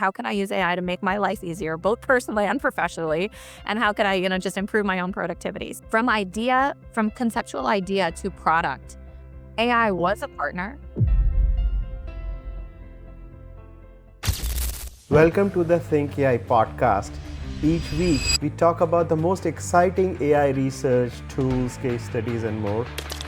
How can I use AI to make my life easier, both personally and professionally? And how can I, just improve my own productivity? From conceptual idea to product, AI was a partner. Welcome to the Think AI podcast. Each week, we talk about the most exciting AI research, tools, case studies, and more.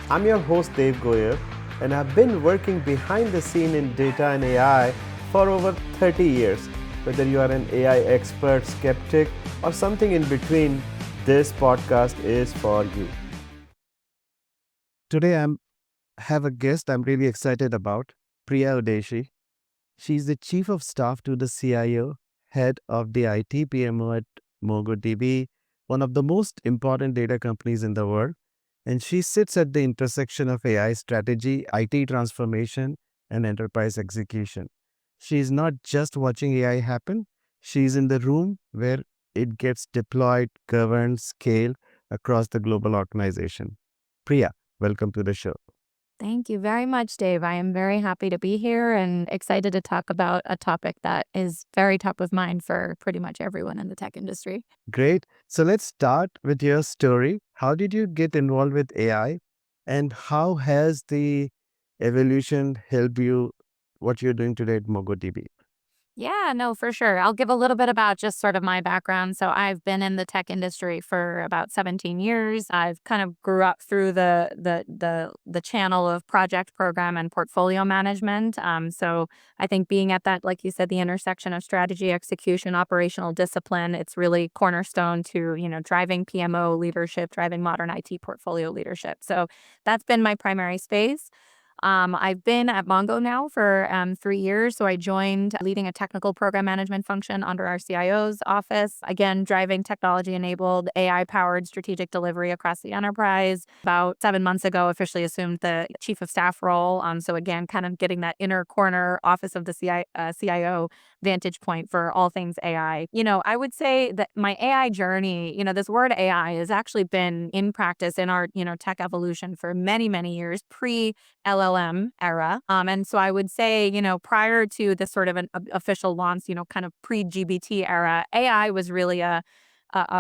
I'm your host, Dev Goyer, and I've been working behind the scene in data and AI for over 30 years. Whether you are an AI expert, skeptic, or something in between, this podcast is for you. Today, I have a guest I'm really excited about, Priya Udeshi. She's the chief of staff to the CIO, head of the IT PMO at MongoDB, one of the most important data companies in the world. And she sits at the intersection of AI strategy, IT transformation, and enterprise execution. She's not just watching AI happen, she's in the room where it gets deployed, governed, scaled across the global organization. Priya, welcome to the show. Thank you very much, Dave. I am very happy to be here and excited to talk about a topic that is very top of mind for pretty much everyone in the tech industry. Great. So let's start with your story. How did you get involved with AI, and how has the evolution helped you what you're doing today at MongoDB? Yeah, no, for sure. I'll give a little bit about just sort of my background. So I've been in the tech industry for about 17 years. I've kind of grew up through the channel of project, program, and portfolio management. So I think being at that, like you said, the intersection of strategy, execution, operational discipline, it's really cornerstone to, driving PMO leadership, driving modern IT portfolio leadership. So that's been my primary space. I've been at Mongo now for 3 years. So I joined leading a technical program management function under our CIO's office. Again, driving technology enabled AI powered strategic delivery across the enterprise. About 7 months ago, officially assumed the chief of staff role. So again, kind of getting that inner corner office of the CIO vantage point for all things AI. I would say that my AI journey, this word AI has actually been in practice in our, tech evolution for many, many years, pre-LLM era. And so I would say, prior to this sort of an official launch, kind of pre-GBT era, AI was really a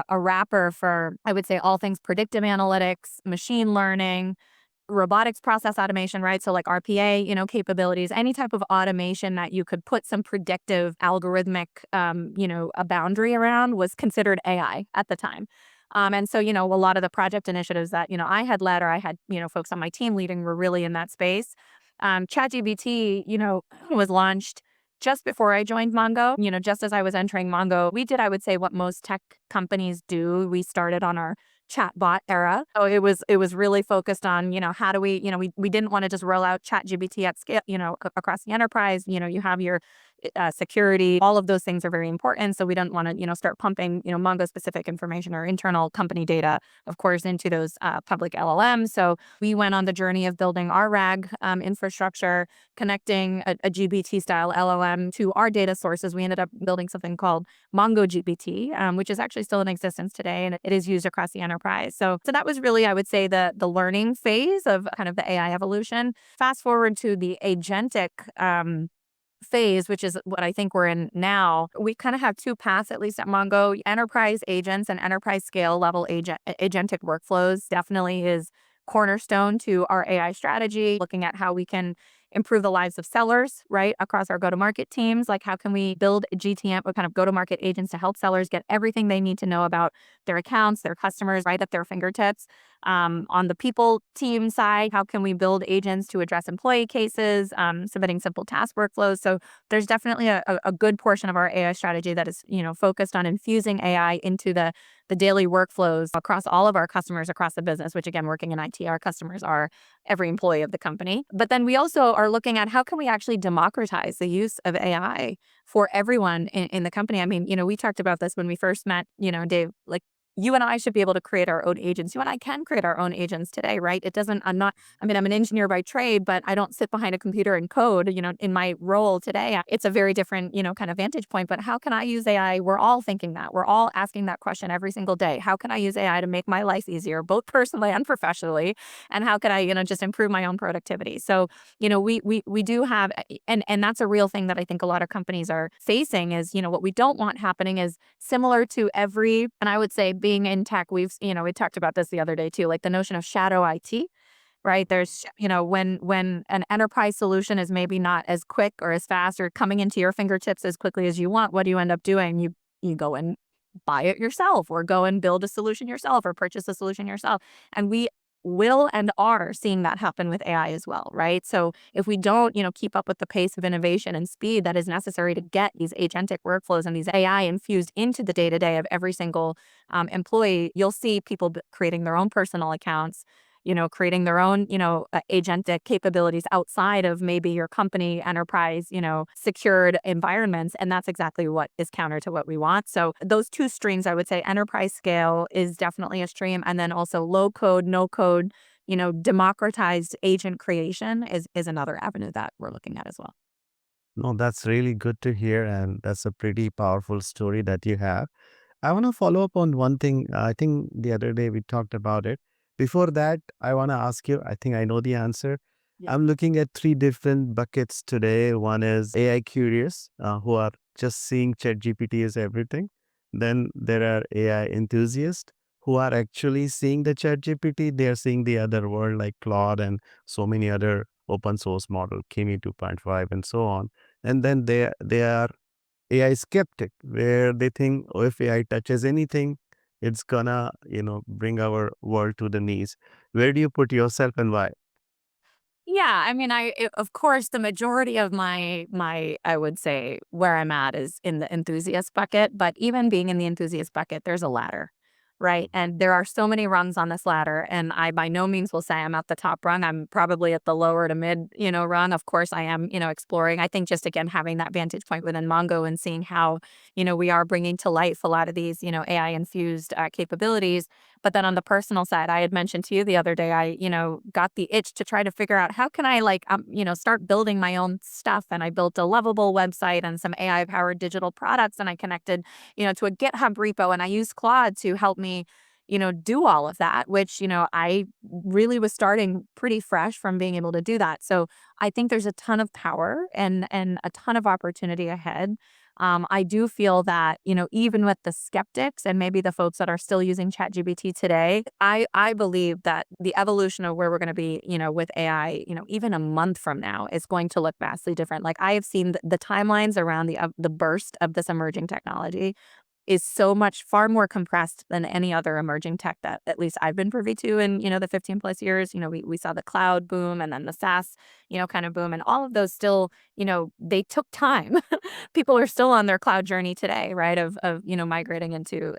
wrapper for, I would say, all things predictive analytics, machine learning, robotics process automation, right? So like RPA, capabilities, any type of automation that you could put some predictive algorithmic, a boundary around was considered AI at the time. And so, a lot of the project initiatives that, I had led or I had, folks on my team leading were really in that space. ChatGPT, was launched just before I joined Mongo, just as I was entering Mongo. We did, I would say, what most tech companies do. We started on our chatbot era. So it was really focused on, how do we, we didn't want to just roll out ChatGPT at scale, across the enterprise. You have your security, all of those things are very important. So we don't want to, start pumping, Mongo specific information or internal company data, of course, into those public LLMs. So we went on the journey of building our RAG infrastructure, connecting a GBT style LLM to our data sources. We ended up building something called MongoGPT, which is actually still in existence today, and it is used across the enterprise. So that was really, I would say, the learning phase of kind of the AI evolution. Fast forward to the agentic phase, which is what I think we're in now. We kind of have two paths, at least at Mongo. Enterprise agents and enterprise scale level agentic workflows definitely is cornerstone to our AI strategy, looking at how we can improve the lives of sellers, right, across our go-to-market teams. Like, how can we build GTM or kind of go-to-market agents to help sellers get everything they need to know about their accounts, their customers, right at their fingertips? On the people team side, how can we build agents to address employee cases, submitting simple task workflows? So there's definitely a good portion of our AI strategy that is, focused on infusing AI into the daily workflows across all of our customers across the business, which again, working in IT, our customers are every employee of the company. But then we also are looking at how can we actually democratize the use of AI for everyone in the company. I mean, we talked about this when we first met, Dave, like you and I should be able to create our own agents. You and I can create our own agents today, right? It doesn't, I'm not, I mean, I'm an engineer by trade, but I don't sit behind a computer and code, in my role today. It's a very different, kind of vantage point. But how can I use AI? We're all thinking that. We're all asking that question every single day. How can I use AI to make my life easier, both personally and professionally? And how can I, just improve my own productivity? So, we do have, and that's a real thing that I think a lot of companies are facing is, what we don't want happening is similar to every, and I would say being in tech, we talked about this the other day too, like the notion of shadow IT, right? There's, when an enterprise solution is maybe not as quick or as fast or coming into your fingertips as quickly as you want, what do you end up doing? You go and buy it yourself or go and build a solution yourself or purchase a solution yourself. And we will and are seeing that happen with AI as well, right? So if we don't, keep up with the pace of innovation and speed that is necessary to get these agentic workflows and these AI infused into the day to day of every single employee, you'll see people creating their own personal accounts, creating their own, agentic capabilities outside of maybe your company enterprise, secured environments. And that's exactly what is counter to what we want. So those two streams, I would say enterprise scale is definitely a stream. And then also low code, no code, democratized agent creation is another avenue that we're looking at as well. No, that's really good to hear. And that's a pretty powerful story that you have. I want to follow up on one thing. I think the other day we talked about it. Before that, I want to ask you, I think I know the answer. Yeah. I'm looking at three different buckets today. One is AI curious, who are just seeing ChatGPT as everything. Then there are AI enthusiasts who are actually seeing the ChatGPT. They are seeing the other world like Claude and so many other open source model, Kimi 2.5 and so on. And then they are AI skeptic, where they think, oh, if AI touches anything, it's gonna, bring our world to the knees. Where do you put yourself and why? Yeah, I mean, of course, the majority of my I would say where I'm at is in the enthusiast bucket, but even being in the enthusiast bucket, there's a ladder, right? And there are so many rungs on this ladder, and I by no means will say I'm at the top rung. I'm probably at the lower to mid, rung. Of course, I am, exploring. I think just again having that vantage point within Mongo and seeing how, we are bringing to life a lot of these, AI infused capabilities. But then on the personal side, I had mentioned to you the other day, I, got the itch to try to figure out how can I like, start building my own stuff. And I built a lovable website and some AI powered digital products. And I connected, to a GitHub repo and I used Claude to help me, do all of that, which, I really was starting pretty fresh from being able to do that. So I think there's a ton of power and a ton of opportunity ahead. I do feel that, even with the skeptics and maybe the folks that are still using ChatGPT today, I believe that the evolution of where we're going to be, with AI, even a month from now is going to look vastly different. Like I have seen the timelines around the burst of this emerging technology is so much far more compressed than any other emerging tech that at least I've been privy to in, the 15 plus years. We saw the cloud boom and then the SaaS, kind of boom and all of those still, they took time. People are still on their cloud journey today, right? Of, migrating into,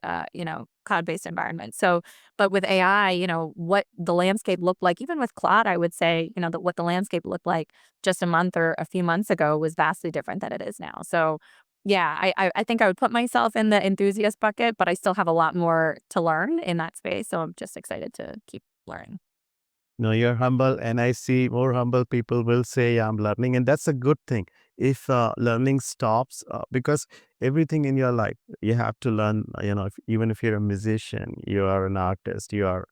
cloud-based environments. So, but with AI, what the landscape looked like, even with Claude, I would say, what the landscape looked like just a month or a few months ago was vastly different than it is now. So yeah, I think I would put myself in the enthusiast bucket, but I still have a lot more to learn in that space, so I'm just excited to keep learning. No, you're humble, and I see more humble people will say, "Yeah, I'm learning," and that's a good thing. If learning stops, because everything in your life you have to learn. Even if you're a musician, you are an artist, you are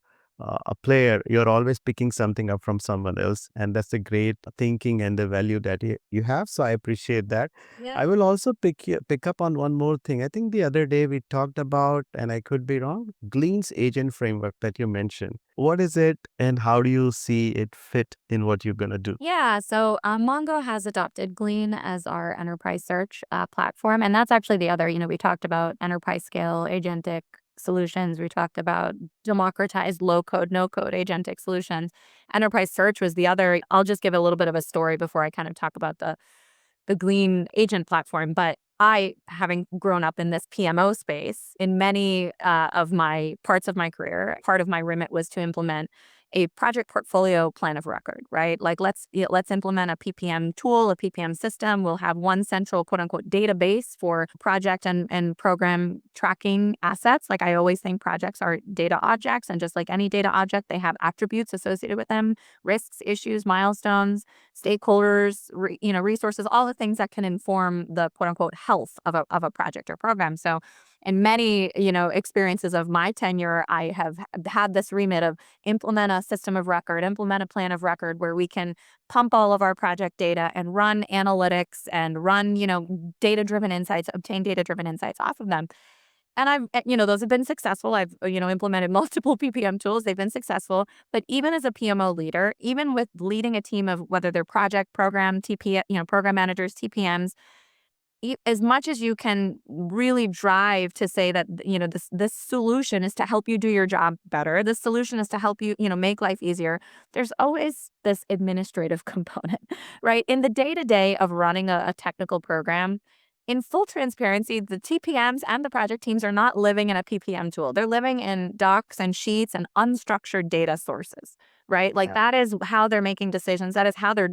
a player, you're always picking something up from someone else, and that's a great thinking and the value that you have. So I appreciate that. Yeah. I will also pick up on one more thing. I think the other day we talked about, and I could be wrong, Glean's agent framework that you mentioned. What is it, and how do you see it fit in what you're gonna do? Yeah, so Mongo has adopted Glean as our enterprise search platform. And that's actually the other, we talked about enterprise scale agentic solutions. We talked about democratized low code, no code agentic solutions. Enterprise search was the other. I'll just give a little bit of a story before I kind of talk about the Glean agent platform. But I, having grown up in this PMO space, in many of my parts of my career, part of my remit was to implement a project portfolio plan of record, right? Like let's implement a PPM tool, a PPM system. We'll have one central quote unquote database for project and program tracking assets. Like I always think projects are data objects, and just like any data object, they have attributes associated with them, risks, issues, milestones, stakeholders, resources, all the things that can inform the quote unquote health of a project or program. So in many, experiences of my tenure, I have had this remit of implement a system of record, implement a plan of record where we can pump all of our project data and run analytics and run, data-driven insights, obtain data-driven insights off of them. And those have been successful. I've, implemented multiple PPM tools. They've been successful. But even as a PMO leader, even with leading a team of whether they're project, program, TP, program managers, TPMs, as much as you can really drive to say that this solution is to help you do your job better, this solution is to help you make life easier, there's always this administrative component, right? In the day-to-day of running a technical program, in full transparency, the TPMs and the project teams are not living in a PPM tool. They're living in docs and sheets and unstructured data sources, right? Like Yeah. that is how they're making decisions. That is how they're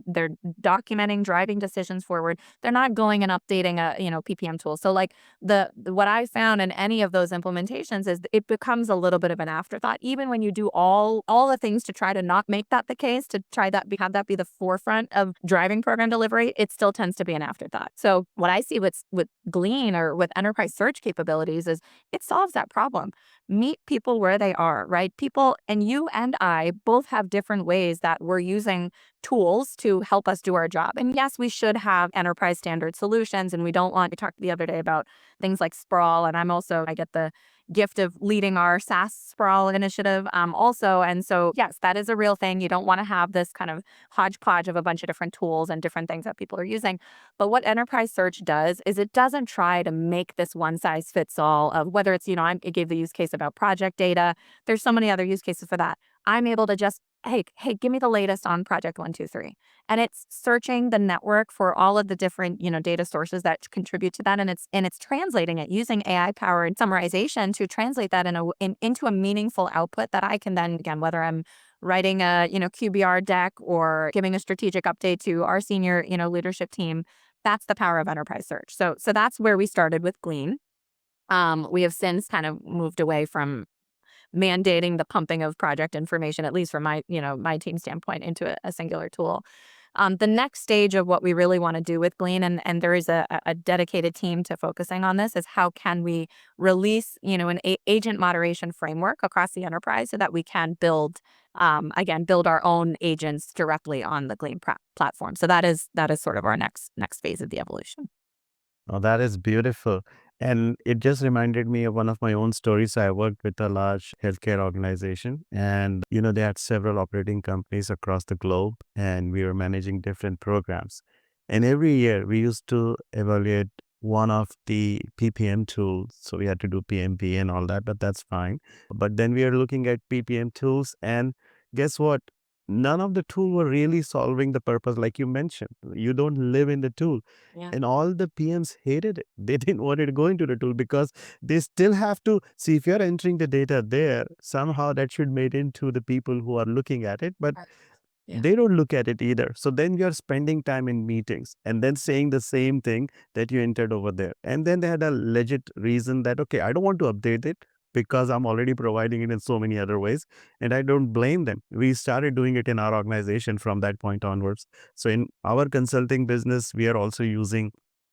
documenting, driving decisions forward. They're not going and updating a PPM tool. So like what I found in any of those implementations is it becomes a little bit of an afterthought, even when you do all the things to try to not make that the case, to try that have that be the forefront of driving program delivery. It still tends to be an afterthought. So what I see with Glean or with enterprise search capabilities is it solves that problem. Meet people where they are, right? People, and you and I both have different ways that we're using tools to help us do our job. And yes, we should have enterprise standard solutions. And we don't want to talk the other day about things like Sprawl. And I get the gift of leading our SaaS Sprawl initiative also. And so, yes, that is a real thing. You don't want to have this kind of hodgepodge of a bunch of different tools and different things that people are using. But what enterprise search does is it doesn't try to make this one size fits all of whether it's, I gave the use case about project data. There's so many other use cases for that. I'm able to just, hey, give me the latest on project 123. And it's searching the network for all of the different, data sources that contribute to that. And it's translating it using AI powered summarization to translate that into a meaningful output that I can then, again, whether I'm writing a, QBR deck or giving a strategic update to our senior, leadership team. That's the power of enterprise search. So that's where we started with Glean. We have since kind of moved away from mandating the pumping of project information, at least from my team standpoint, into a singular tool. The next stage of what we really want to do with Glean, and there is a dedicated team to focusing on this, is how can we release, an agent moderation framework across the enterprise so that we can build our own agents directly on the Glean platform. So that is sort of our next phase of the evolution. Oh, that is beautiful. And it just reminded me of one of my own stories. I worked with a large healthcare organization, and they had several operating companies across the globe, and we were managing different programs. And every year we used to evaluate one of the PPM tools. So we had to do PMP and all that, but that's fine. But then we are looking at PPM tools, and guess what? None of the tool were really solving the purpose, like you mentioned. You don't live in the tool, Yeah. and all the PMs hated it. They didn't want it to go into the tool because they still have to see if you're entering the data there, somehow that should made into the people who are looking at it. But Right. Yeah. they don't look at it either. So then you're spending time in meetings and then saying the same thing that you entered over there. And then they had a legit reason that, okay, I don't want to update it because I'm already providing it in so many other ways. And I don't blame them. We started doing it in our organization from that point onwards. So in our consulting business, we are also using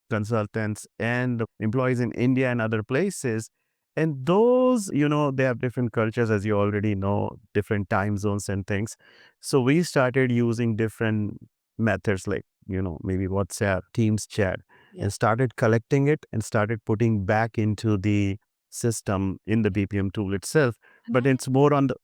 consultants and employees in India and other places. And those, they have different cultures, as you already know, different time zones and things. So we started using different methods like, maybe WhatsApp, Teams chat, Yeah. and started collecting it and started putting back into the system in the BPM tool itself. But Imagine, it's more on the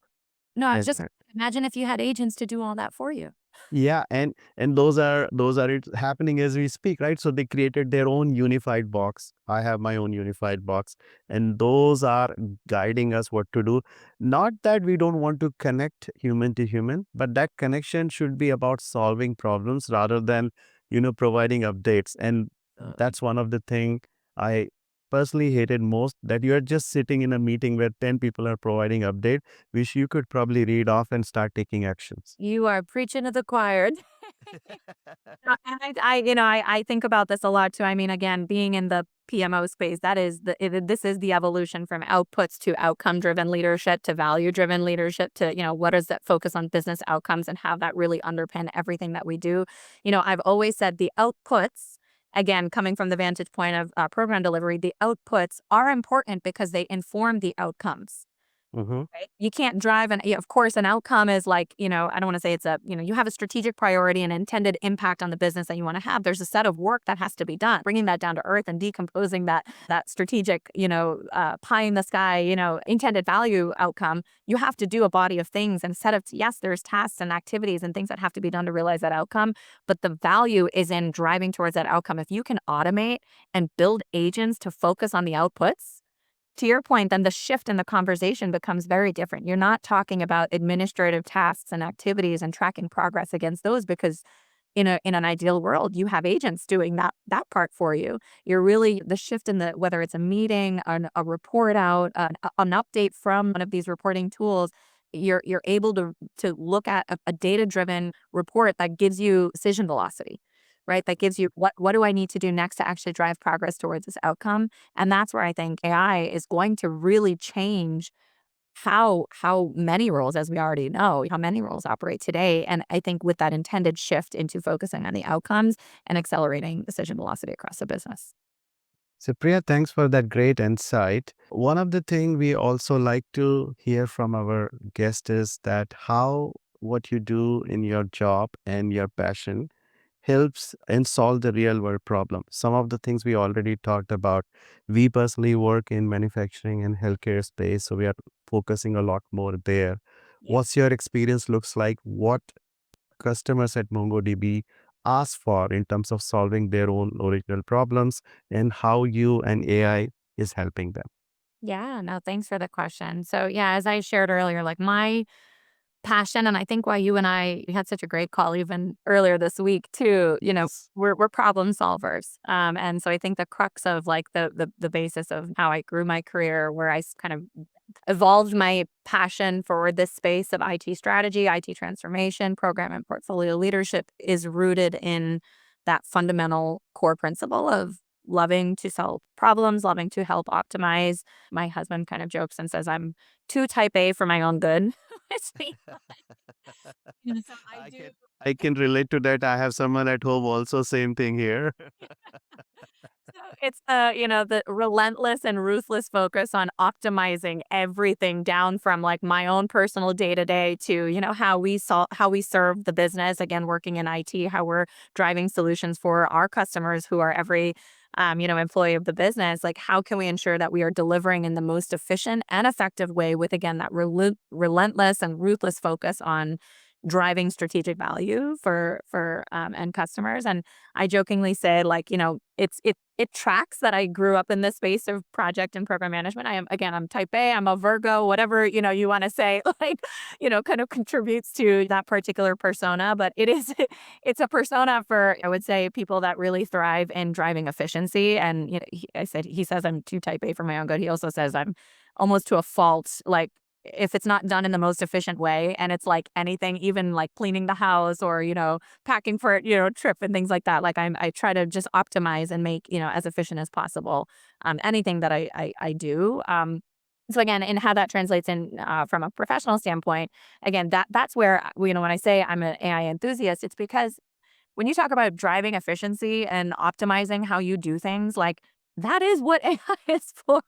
no, I was just imagine if you had agents to do all that for you. yeah, and those are it happening as we speak, right? So they created their own unified box. I have my own unified box, and those are guiding us what to do. Not that we don't want to connect human to human, but that connection should be about solving problems rather than providing updates. And Uh, that's one of the thing I personally hated most, that you're just sitting in a meeting where 10 people are providing update, which you could probably read off and start taking actions? You are preaching to the choir. And I think about this a lot too. I mean, again, being in the PMO space, this is the evolution from outputs to outcome-driven leadership to value-driven leadership to, what is that focus on business outcomes and have that really underpin everything that we do. I've always said the outputs, again, coming from the vantage point of program delivery, the outputs are important because they inform the outcomes. Mm-hmm. Right? You can't drive and of course, an outcome is like, I don't want to say it's you have a strategic priority and intended impact on the business that you want to have. There's a set of work that has to be done. Bringing that down to earth and decomposing that strategic, pie in the sky, intended value outcome. You have to do a body of things and set of, yes, there's tasks and activities and things that have to be done to realize that outcome. But the value is in driving towards that outcome. If you can automate and build agents to focus on the outputs, to your point, then the shift in the conversation becomes very different. You're not talking about administrative tasks and activities and tracking progress against those because in an ideal world, you have agents doing that part for you. You're really the shift in the whether it's a meeting, a report out, an update from one of these reporting tools. You're able to look at a data driven report that gives you decision velocity, right? That gives you what do I need to do next to actually drive progress towards this outcome. And that's where I think AI is going to really change how many roles, as we already know, how many roles operate today. And I think with that intended shift into focusing on the outcomes and accelerating decision velocity across the business. So, Priya, thanks for that great insight. One of the things we also like to hear from our guest is that how what you do in your job and your passion helps and solve the real world problem. Some of the things we already talked about. We personally work in manufacturing and healthcare space, so we are focusing a lot more there. Yeah. What's your experience looks like? What customers at MongoDB ask for in terms of solving their own original problems, and how you and AI is helping them? Yeah, no, thanks for the question. So yeah, as I shared earlier, like my passion, and I think why you and I we had such a great call even earlier this week too. We're problem solvers, and so I think the crux of like the basis of how I grew my career, where kind of evolved my passion for this space of IT strategy, IT transformation, program and portfolio leadership, is rooted in that fundamental core principle of loving to solve problems, loving to help optimize. My husband kind of jokes and says I'm too type A for my own good. Which so I I do. can I can relate to that. I have someone at home also, same thing here. So it's the relentless and ruthless focus on optimizing everything down from like my own personal day to day to how we serve the business. Again, working in IT, how we're driving solutions for our customers who are every employee of the business. Like how can we ensure that we are delivering in the most efficient and effective way with again that relentless and ruthless focus on driving strategic value for end customers. And I jokingly say like, it tracks that I grew up in this space of project and program management. I'm type A, I'm a Virgo, whatever, you want to say, like, kind of contributes to that particular persona. But it's a persona for, I would say, people that really thrive in driving efficiency. And, he says I'm too type A for my own good. He also says I'm almost to a fault, like, if it's not done in the most efficient way and it's like anything, even like cleaning the house or, packing for, a trip and things like that. Like I try to just optimize and make, as efficient as possible, anything that I do. So again, and how that translates in from a professional standpoint, again, that's where, when I say I'm an AI enthusiast, it's because when you talk about driving efficiency and optimizing how you do things, like that is what AI is for,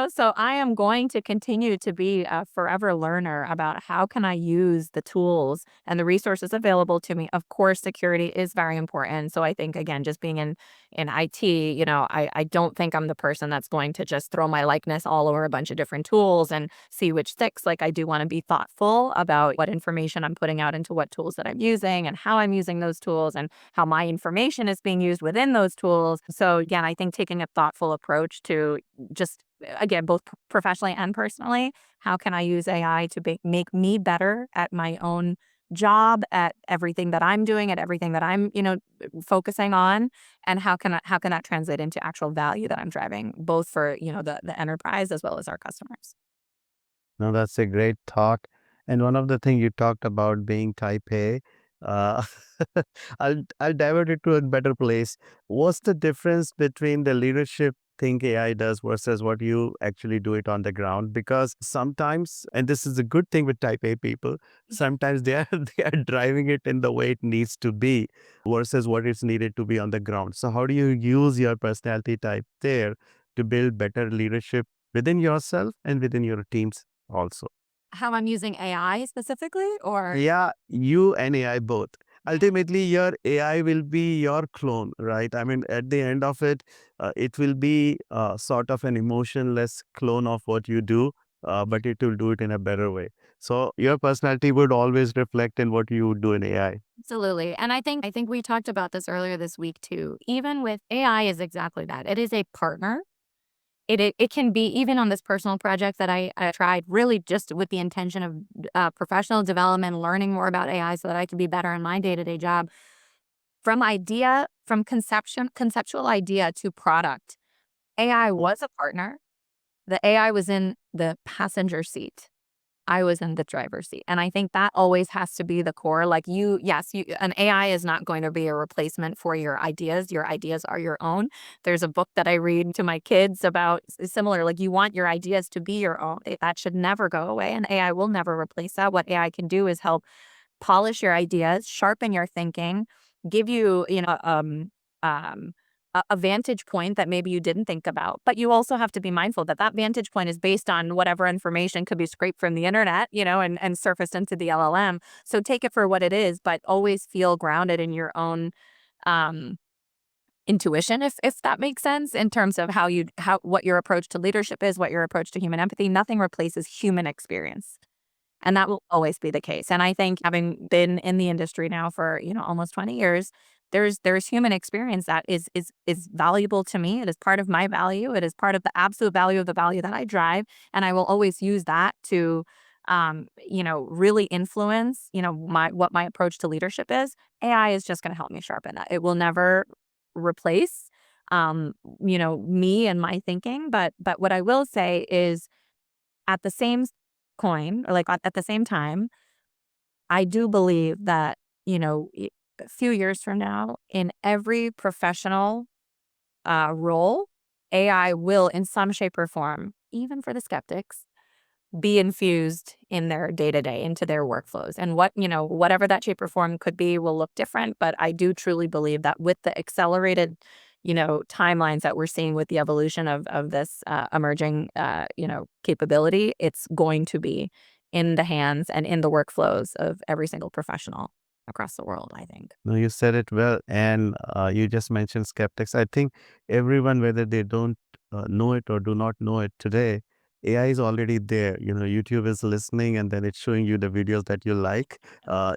So I am going to continue to be a forever learner about how can I use the tools and the resources available to me. Of course, security is very important. So I think again, just being in IT, I don't think I'm the person that's going to just throw my likeness all over a bunch of different tools and see which sticks. Like I do want to be thoughtful about what information I'm putting out into what tools that I'm using and how I'm using those tools and how my information is being used within those tools. So again, I think taking a thoughtful approach to just again, both professionally and personally, how can I use AI to make me better at my own job, at everything that I'm doing, at everything that I'm, focusing on, and how can that translate into actual value that I'm driving, both for, the enterprise as well as our customers. No, that's a great thought. And one of the things you talked about being type A, uh, I'll divert it to a better place. What's the difference between the leadership thing AI does versus what you actually do it on the ground? Because sometimes, and this is a good thing with type A people, sometimes they are they are driving it in the way it needs to be versus what is needed to be on the ground. So how do you use your personality type there to build better leadership within yourself and within your teams also? How I'm using AI specifically, or Yeah, you and AI both. Ultimately, your AI will be your clone, right? I mean, at the end of it, it will be sort of an emotionless clone of what you do, but it will do it in a better way. So your personality would always reflect in what you do in AI. absolutely. And I think we talked about this earlier this week too. Even with AI is exactly that. It is a partner. It can be even on this personal project that I tried really just with the intention of professional development, learning more about AI so that I could be better in my day-to-day job. From conceptual idea to product, AI was a partner. The AI was in the passenger seat. I was in the driver's seat. And I think that always has to be the core. Like yes, an AI is not going to be a replacement for your ideas. Your ideas are your own. There's a book that I read to my kids about similar, like you want your ideas to be your own. That should never go away. And AI will never replace that. What AI can do is help polish your ideas, sharpen your thinking, give you, um, a vantage point that maybe you didn't think about. But you also have to be mindful that that vantage point is based on whatever information could be scraped from the internet, and surfaced into the LLM. So take it for what it is, but always feel grounded in your own um, intuition, if that makes sense, in terms of how what your approach to leadership is, what your approach to human empathy. Nothing replaces human experience. And that will always be the case. And I think having been in the industry now for, almost 20 years, there's human experience that is valuable to me. It is part of my value. It is part of the absolute value of the value that I drive. And I will always use that to really influence, my approach to leadership is. AI is just going to help me sharpen that. It will never replace me and my thinking. But what I will say is at the same coin, or like at the same time, I do believe that, a few years from now, in every professional role, AI will, in some shape or form, even for the skeptics, be infused in their day to day, into their workflows. And whatever that shape or form could be will look different. But I do truly believe that with the accelerated, timelines that we're seeing with the evolution of this emerging, capability, it's going to be in the hands and in the workflows of every single professional across the world, I think. No, you said it well. And you just mentioned skeptics. I think everyone, whether they don't know it or do not know it today, AI is already there. You know, YouTube is listening and then it's showing you the videos that you like.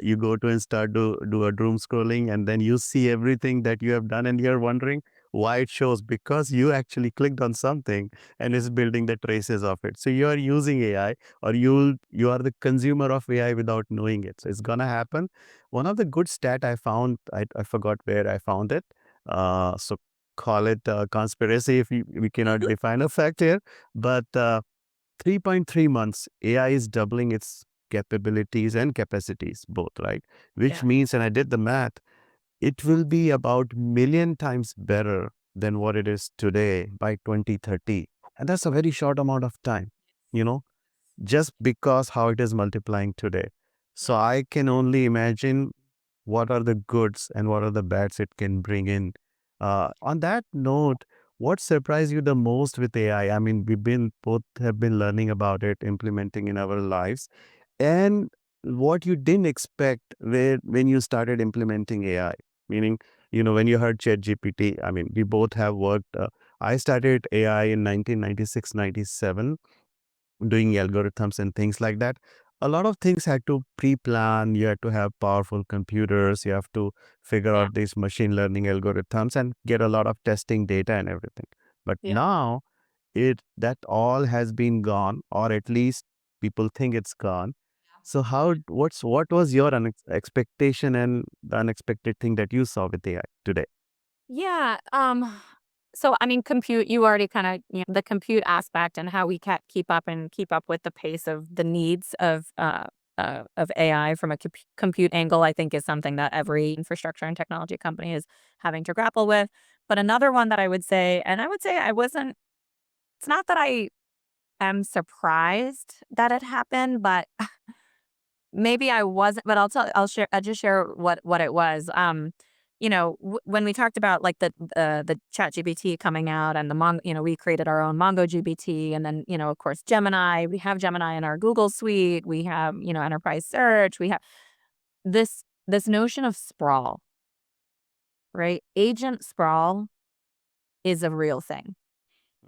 You go to and start do a doom scrolling and then you see everything that you have done and you're wondering why it shows because you actually clicked on something and it's building the traces of it. So you are using AI or you are the consumer of AI without knowing it. So it's gonna happen. One of the good stat I found, I forgot where I found it. So call it conspiracy if we cannot define a fact here. But 3.3 months, AI is doubling its capabilities and capacities both, right? Which Yeah. means, and I did the math, it will be about million times better than what it is today by 2030. And that's a very short amount of time, you know, just because how it is multiplying today. So Yeah. I can only imagine what are the goods and what are the bads it can bring in. On that note, what surprised you the most with AI? I mean, we've been both have been learning about it, implementing in our lives, and what you didn't expect when you started implementing AI. Meaning, when you heard ChatGPT. I mean, we both have worked. I started AI in 1996, 97 doing algorithms and things like that. A lot of things had to pre-plan. You had to have powerful computers. You have to figure Yeah. out these machine learning algorithms and get a lot of testing data and everything. But Yeah. now it that all has been gone, or at least people think it's gone. So what was your expectation and the unexpected thing that you saw with AI today? Yeah. So I mean, compute. You already kind of the compute aspect and how we keep up and keep up with the pace of the needs of AI from a compute angle. I think is something that every infrastructure and technology company is having to grapple with. But another one that I would say, and I would say I wasn't. It's not that I am surprised that it happened, but maybe I wasn't, but I'll just share what it was. When we talked about like the ChatGPT coming out and we created our own MongoGPT, and then of course Gemini. We have Gemini in our Google suite. We have enterprise search. We have this notion of sprawl, right? Agent sprawl is a real thing.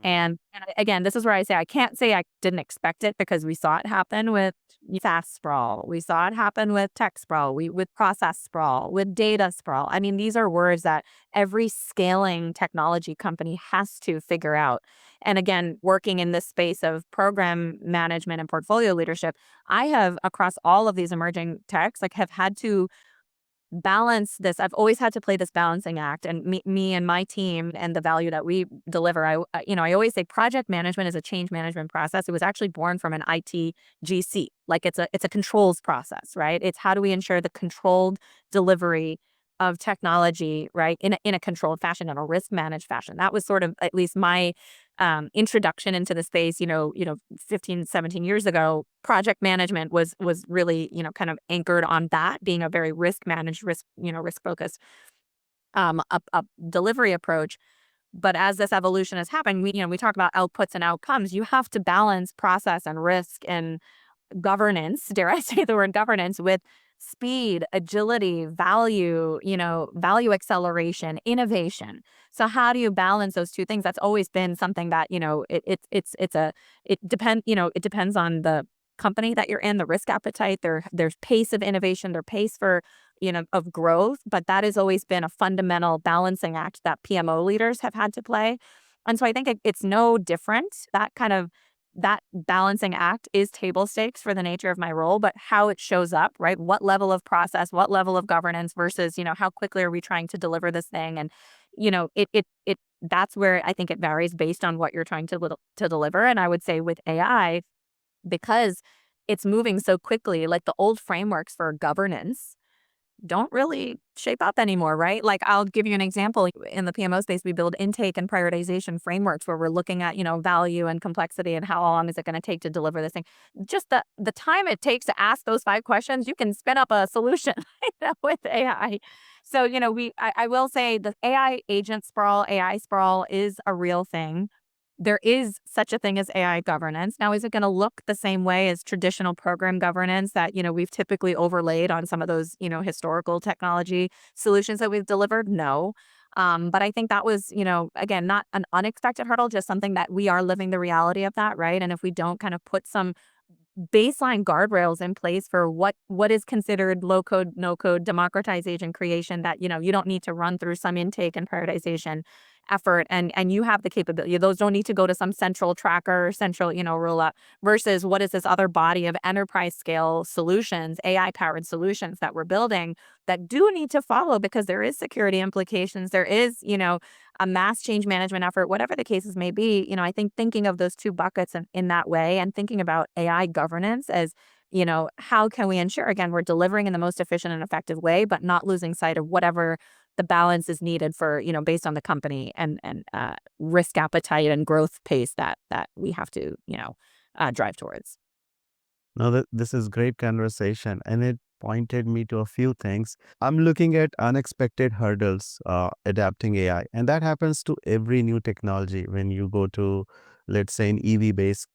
And again, this is where I say I can't say I didn't expect it because we saw it happen with SaaS sprawl. We saw it happen with tech sprawl, with process sprawl, with data sprawl. I mean, these are words that every scaling technology company has to figure out. And again, working in this space of program management and portfolio leadership, I have across all of these emerging techs, like have had to balance this. I've always had to play this balancing act, and me and my team and the value that we deliver. I always say project management is a change management process. It was actually born from an IT GC. Like it's a controls process, right? It's how do we ensure the controlled delivery of technology, right, in a controlled fashion, in a risk managed fashion. That was sort of at least my introduction into the space, 15, 17 years ago. Project management was really, kind of anchored on that being a very risk managed, risk focused a delivery approach. But as this evolution has happened, we talk about outputs and outcomes. You have to balance process and risk and governance, dare I say the word governance, with speed, agility, value acceleration, innovation. So how do you balance those two things? That's always been something that, it depends on the company that you're in, the risk appetite, there's pace of innovation, their pace for, of growth, but that has always been a fundamental balancing act that PMO leaders have had to play. And so I think it's no different. That balancing act is table stakes for the nature of my role, but how it shows up, right? What level of process, what level of governance versus, how quickly are we trying to deliver this thing? And, that's where I think it varies based on what you're trying to deliver. And I would say with AI, because it's moving so quickly, like the old frameworks for governance don't really shape up anymore, right? Like I'll give you an example. In the PMO space, we build intake and prioritization frameworks where we're looking at, value and complexity and how long is it going to take to deliver this thing. Just the time it takes to ask those 5 questions, you can spin up a solution with AI. So, I will say the AI agent sprawl, AI sprawl is a real thing. There is such a thing as AI governance. Now, is it going to look the same way as traditional program governance that, we've typically overlaid on some of those, historical technology solutions that we've delivered? No. But I think that was, again, not an unexpected hurdle, just something that we are living the reality of that, right? And if we don't kind of put some baseline guardrails in place for what is considered low code, no code, democratized agent creation, that you don't need to run through some intake and prioritization effort, and you have the capability. Those don't need to go to some central tracker, central rule up, versus what is this other body of enterprise scale solutions, AI powered solutions that we're building that do need to follow, because there is security implications, there is a mass change management effort, whatever the cases may be. I think thinking of those two buckets in that way, and thinking about AI governance as, how can we ensure, again, we're delivering in the most efficient and effective way, but not losing sight of whatever the balance is needed for, based on the company and risk appetite and growth pace that we have to, drive towards. Now that this is great conversation, and it pointed me to a few things. I'm looking at unexpected hurdles adapting AI, and that happens to every new technology. When you go to, let's say, an EV based,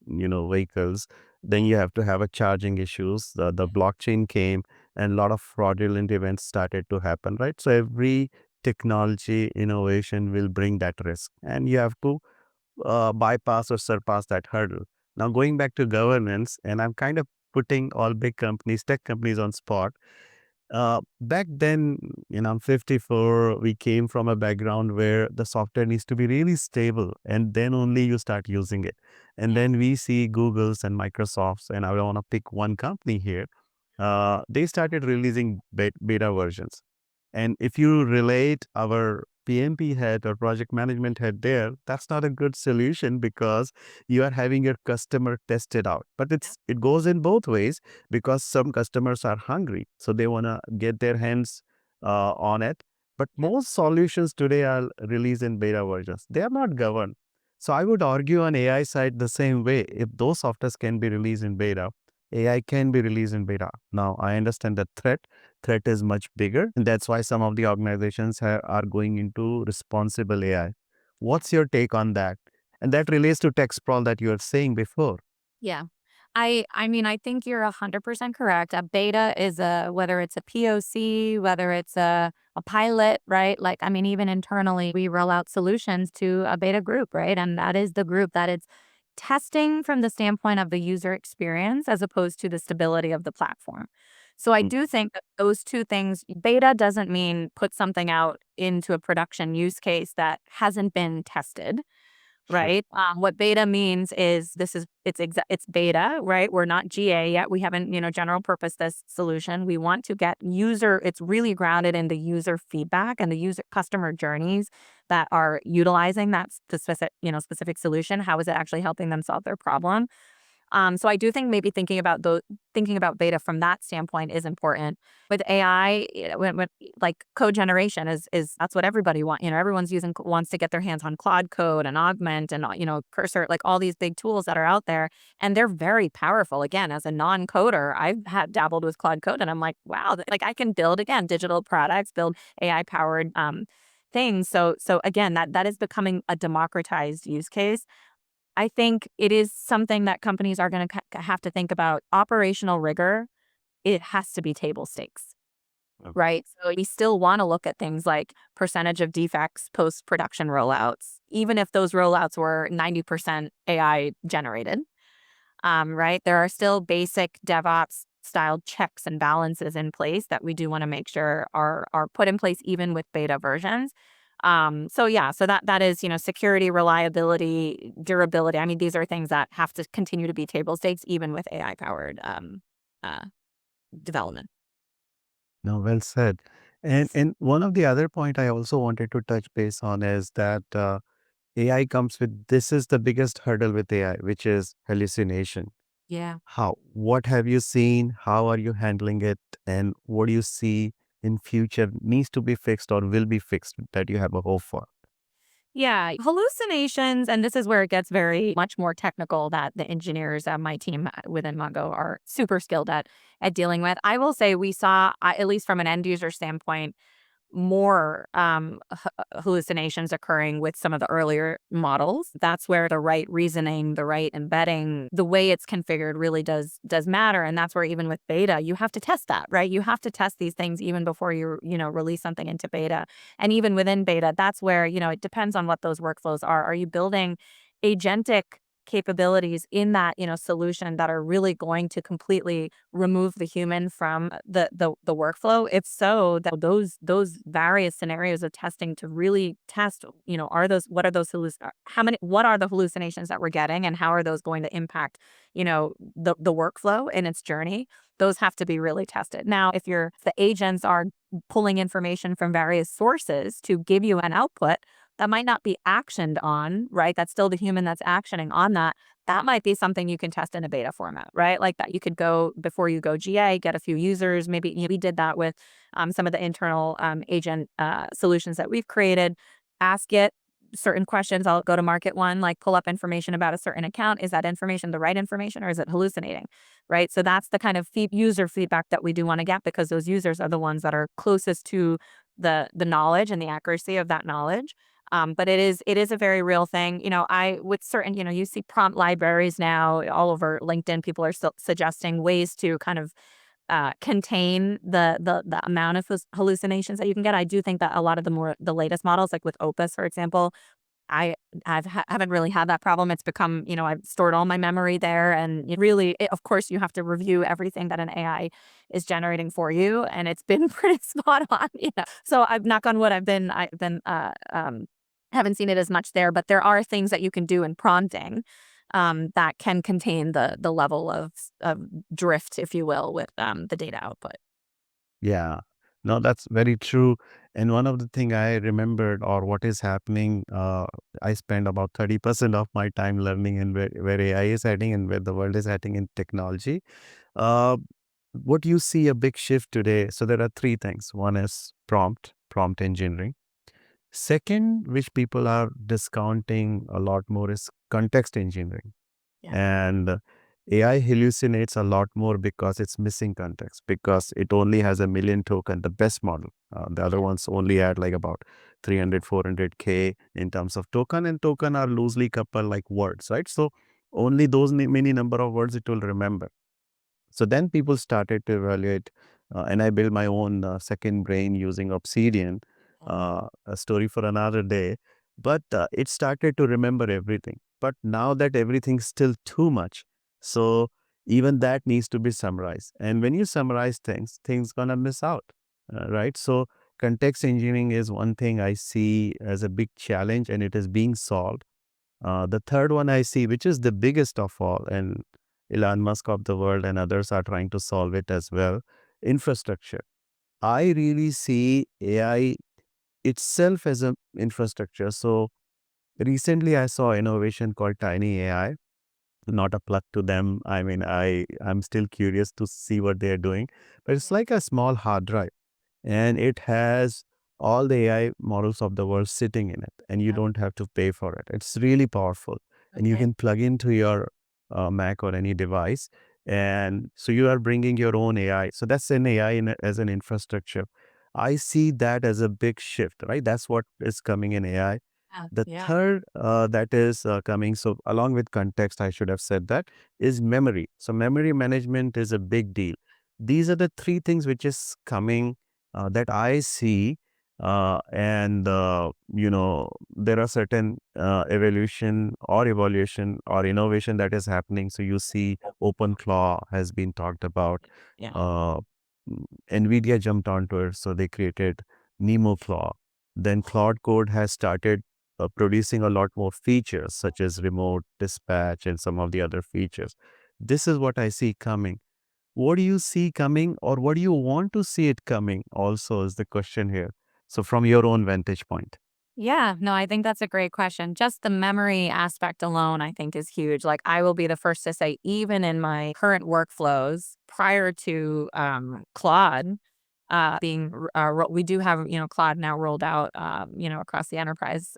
vehicles, then you have to have a charging issues. The blockchain came, and a lot of fraudulent events started to happen, right? So every technology innovation will bring that risk, and you have to bypass or surpass that hurdle. Now, going back to governance, and I'm kind of putting all big companies, tech companies on spot. Back then, I'm 54, we came from a background where the software needs to be really stable and then only you start using it. And Yeah. then we see Google's and Microsoft's, and I want to pick one company here. They started releasing beta versions. And if you relate our PMP head or project management head there, that's not a good solution because you are having your customer test it out. But it goes in both ways because some customers are hungry, so they want to get their hands on it. But Yeah. most solutions today are released in beta versions. They are not governed. So I would argue on AI side the same way. If those softwares can be released in beta, AI can be released in beta. Now I understand the threat is much bigger, and that's why some of the organizations are going into responsible AI. What's your take on that? And that relates to tech sprawl that you were saying before. Yeah. I mean, I think you're 100% correct. A beta is a whether it's a POC, whether it's a pilot, right? Like, I mean, even internally, we roll out solutions to a beta group, right? And that is the group that it's testing from the standpoint of the user experience as opposed to the stability of the platform. So I Mm, do think that those two things, beta doesn't mean put something out into a production use case that hasn't been tested, sure. right? What beta means is it's beta, right? We're not GA yet. We haven't, general purpose this solution. We want to get user. It's really grounded in the user feedback and the user customer journeys that are utilizing that specific solution. How is it actually helping them solve their problem? So I do think maybe thinking about beta from that standpoint is important. With AI, when like code generation is that's what everybody wants. Everyone's wants to get their hands on Claude Code and Augment and Cursor, like all these big tools that are out there, and they're very powerful. Again, as a non-coder, I've had dabbled with Claude Code, and I'm like, wow, like I can build again digital products, build AI powered things. So again, that is becoming a democratized use case. I think it is something that companies are going to have to think about. Operational rigor, it has to be table stakes, Okay. right? So we still want to look at things like percentage of defects post production rollouts, even if those rollouts were 90% AI generated, right? There are still basic DevOps style checks and balances in place that we do want to make sure are put in place even with beta versions. So yeah, so that is, security, reliability, durability. I mean, these are things that have to continue to be table stakes even with AI powered uh, development. No, well said. And one of the other point I also wanted to touch base on is that AI comes with this is the biggest hurdle with AI, which is hallucination. Yeah. What have you seen? How are you handling it? And what do you see in future needs to be fixed or will be fixed that you have a hope for? Yeah, hallucinations, and this is where it gets very much more technical that the engineers at my team within Mongo are super skilled at dealing with. I will say we saw, at least from an end user standpoint, more hallucinations occurring with some of the earlier models. That's where the right reasoning, the right embedding, the way it's configured really does matter. And that's where even with beta, you have to test that, right? You have to test these things even before you release something into beta. And even within beta, that's where, it depends on what those workflows are. Are you building agentic capabilities in that solution that are really going to completely remove the human from the workflow? If so, that those various scenarios of testing to really test, are those what are those how many what are the hallucinations that we're getting and how are those going to impact, the workflow in its journey? Those have to be really tested. Now, if the agents are pulling information from various sources to give you an output that might not be actioned on, right? That's still the human that's actioning on that. That might be something you can test in a beta format, right? Like that you could go before you go GA, get a few users. Maybe we did that with some of the internal agent solutions that we've created. Ask it certain questions. I'll go to market one, like pull up information about a certain account. Is that information the right information or is it hallucinating? Right. So that's the kind of user feedback that we do want to get because those users are the ones that are closest to the knowledge and the accuracy of that knowledge. But it is a very real thing. I with certain, you see prompt libraries now all over LinkedIn. People are still suggesting ways to kind of contain the amount of hallucinations that you can get. I do think that a lot of the latest models, like with Opus, for example, haven't really had that problem. It's become, I've stored all my memory there, and of course, you have to review everything that an AI is generating for you, and it's been pretty spot on. So I've knock on wood, haven't seen it as much there, but there are things that you can do in prompting that can contain the level of drift, if you will, with the data output. Yeah, no, that's very true. And one of the thing I remembered, or what is happening, I spend about 30% of my time learning and where AI is heading and where the world is heading in technology. Uh, what you see a big shift today. So there are three things. One is prompt engineering. Second, which people are discounting a lot more, is context engineering. Yeah. And AI hallucinates a lot more because it's missing context, because it only has a million token, the best model. The other ones only had like about 300, 400K in terms of token, and token are loosely coupled like words, right? So only those many number of words it will remember. So then people started to evaluate, and I built my own second brain using Obsidian, a story for another day. But it started to remember everything. But now that everything's still too much, so even that needs to be summarized. And when you summarize things, things gonna miss out, right? So context engineering is one thing I see as a big challenge, and it is being solved. The third one I see, which is the biggest of all, and Elon Musk of the world and others are trying to solve it as well, infrastructure. I really see AI itself as an infrastructure. So recently I saw innovation called Tiny AI. Not a plug to them. I mean, I'm still curious to see what they're doing, but it's Yeah. like a small hard drive, and it has all the AI models of the world sitting in it, and you Oh, don't have to pay for it. It's really powerful, and you okay. can plug into your Mac or any device, and so you are bringing your own AI. So that's an AI as an infrastructure. I see that as a big shift, right? That's what is coming in AI. Yeah. The Yeah. third that is coming, so along with context, I should have said that, is memory. So memory management is a big deal. These are the three things which is coming that I see. There are certain evolution or innovation that is happening. So you see OpenClaw has been talked about. Yeah. Uh, NVIDIA jumped onto it, so they created NemoClaw. Then Claude Code has started producing a lot more features, such as remote dispatch and some of the other features. This is what I see coming. What do you see coming, or what do you want to see it coming? Also, is the question here. So, from your own vantage point. Yeah, no, I think that's a great question. Just the memory aspect alone, I think, is huge. Like, I will be the first to say, even in my current workflows, prior to Claude we do have Claude now rolled out across the enterprise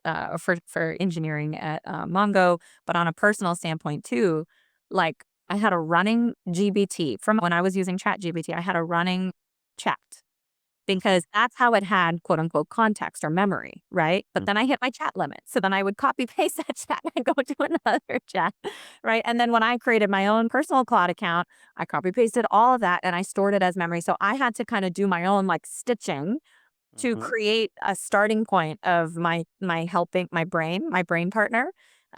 for engineering at Mongo, but on a personal standpoint too, like I had a running GBT from when I was using Chat GBT. I had a running chat because that's how it had quote unquote context or memory, right? But then I hit my chat limit. So then I would copy paste that chat and go to another chat, right? And then when I created my own personal cloud account, I copy pasted all of that and I stored it as memory. So I had to kind of do my own like stitching to Mm-hmm. create a starting point of my brain partner,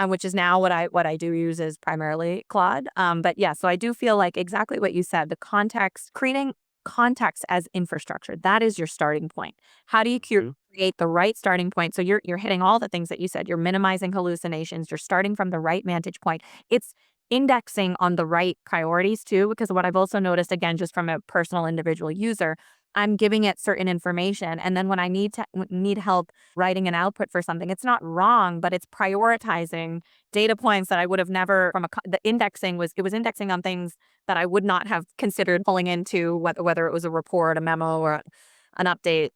which is now what I do use is primarily Claude. But yeah, so I do feel like exactly what you said, the context, creating context as infrastructure, that is your starting point. How do you create the right starting point? So you're hitting all the things that you said. You're minimizing hallucinations. You're starting from the right vantage point. It's indexing on the right priorities too, because what I've also noticed, again, just from a personal individual user, I'm giving it certain information. And then when I need help writing an output for something, it's not wrong, but it's prioritizing data points that I would have never the indexing it was indexing on things that I would not have considered pulling into whether it was a report, a memo, or an update.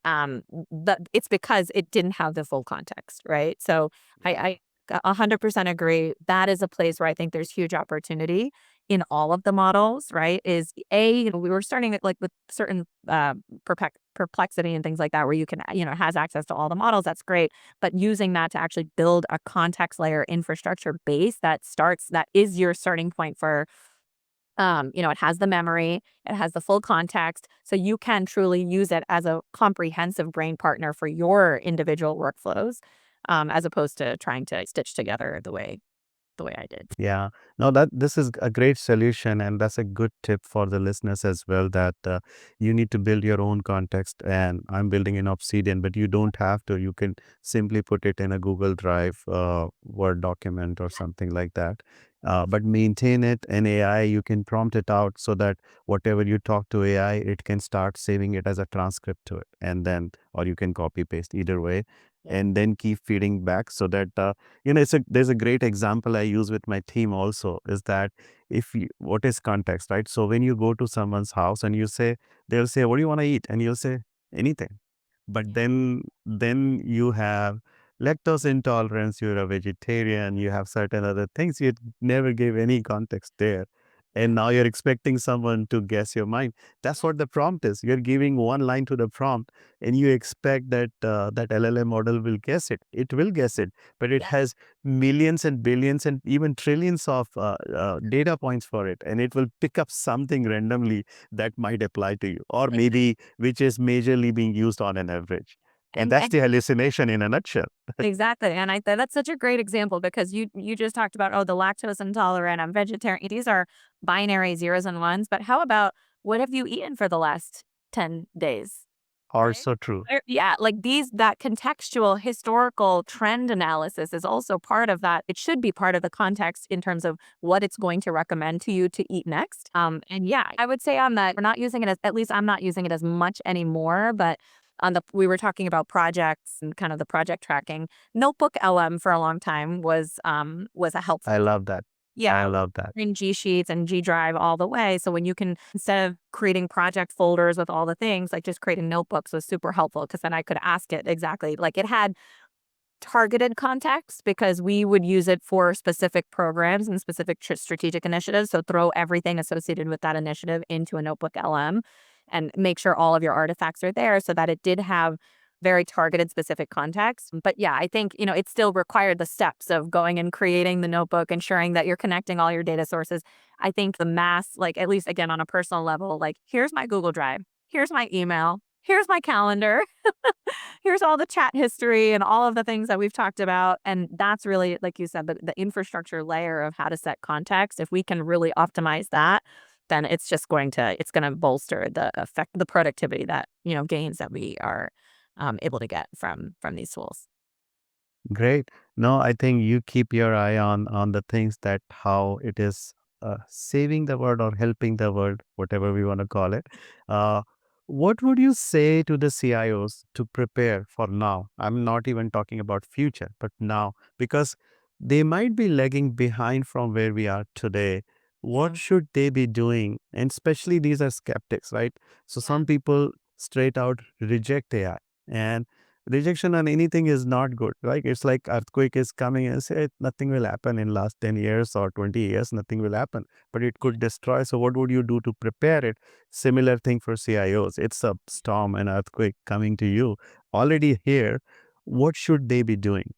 It's because it didn't have the full context, right? So I 100% agree. That is a place where I think there's huge opportunity in all of the models, right? Is we were starting like with certain perplexity and things like that, where you can, has access to all the models. That's great. But using that to actually build a context layer infrastructure base that is your starting point for, it has the memory, it has the full context. So you can truly use it as a comprehensive brain partner for your individual workflows. as opposed to trying to stitch together the way I did. Yeah, no, that this is a great solution, and that's a good tip for the listeners as well. That you need to build your own context, and I'm building in Obsidian, but you don't have to. You can simply put it in a Google Drive, Word document, or something like that. But maintain it in AI. You can prompt it out so that whatever you talk to AI, it can start saving it as a transcript to it, and then, or you can copy paste either way, Yeah. and then keep feeding back so that there's a great example I use with my team also, is that if you, what is context, right? So when you go to someone's house and you say, they'll say, what do you want to eat? And you'll say anything. But Yeah. then you have lactose intolerance, you're a vegetarian, you have certain other things. You never gave any context there. And now you're expecting someone to guess your mind. That's what the prompt is. You're giving one line to the prompt, and you expect that that LLM model will guess it. It will guess it, but it Yeah. has millions and billions and even trillions of data points for it, and it will pick up something randomly that might apply to you, or maybe which is majorly being used on an average. And that's And the hallucination in a nutshell. exactly, and that's such a great example because you just talked about, "Oh, the lactose intolerant, I'm vegetarian." These are binary zeros and ones, but how about what have you eaten for the last 10 days? Right? Also true. Yeah, like that contextual historical trend analysis is also part of that. It should be part of the context in terms of what it's going to recommend to you to eat next. And yeah, I would say on that, we're not using it as, at least I'm not using it as much anymore, but we were talking about projects and kind of the project tracking. Notebook LM for a long time was a helpful. I love that. I Yeah, love that. in G Sheets and G Drive all the way. So when you can, instead of creating project folders with all the things, like just creating notebooks was super helpful because then I could ask it exactly. Like it had targeted context because we would use it for specific programs and specific strategic initiatives. So throw everything associated with that initiative into a notebook LM and make sure all of your artifacts are there so that it did have very targeted specific context. But yeah, I think, it still required the steps of going and creating the notebook, ensuring that you're connecting all your data sources. I think the mass, like at least again on a personal level, like here's my Google Drive, here's my email, here's my calendar. Here's all the chat history and all of the things that we've talked about. And that's really, like you said, the infrastructure layer of how to set context. If we can really optimize that, then it's going to bolster the effect, the productivity that, gains that we are able to get from these tools. Great. No, I think you keep your eye on the things that how it is saving the world or helping the world, whatever we want to call it. Uh, what would you say to the CIOs to prepare for now? I'm not even talking about future, but now, because they might be lagging behind from where we are today. What Yeah. should they be doing? And especially these are skeptics, right? So Yeah. some people straight out reject AI, and rejection on anything is not good, right? It's like earthquake is coming and say nothing will happen in last 10 years or 20 years, nothing will happen, but it Yeah. could destroy. So what would you do to prepare it? Similar thing for CIOs. It's a storm, an earthquake coming to you already here. What should they be doing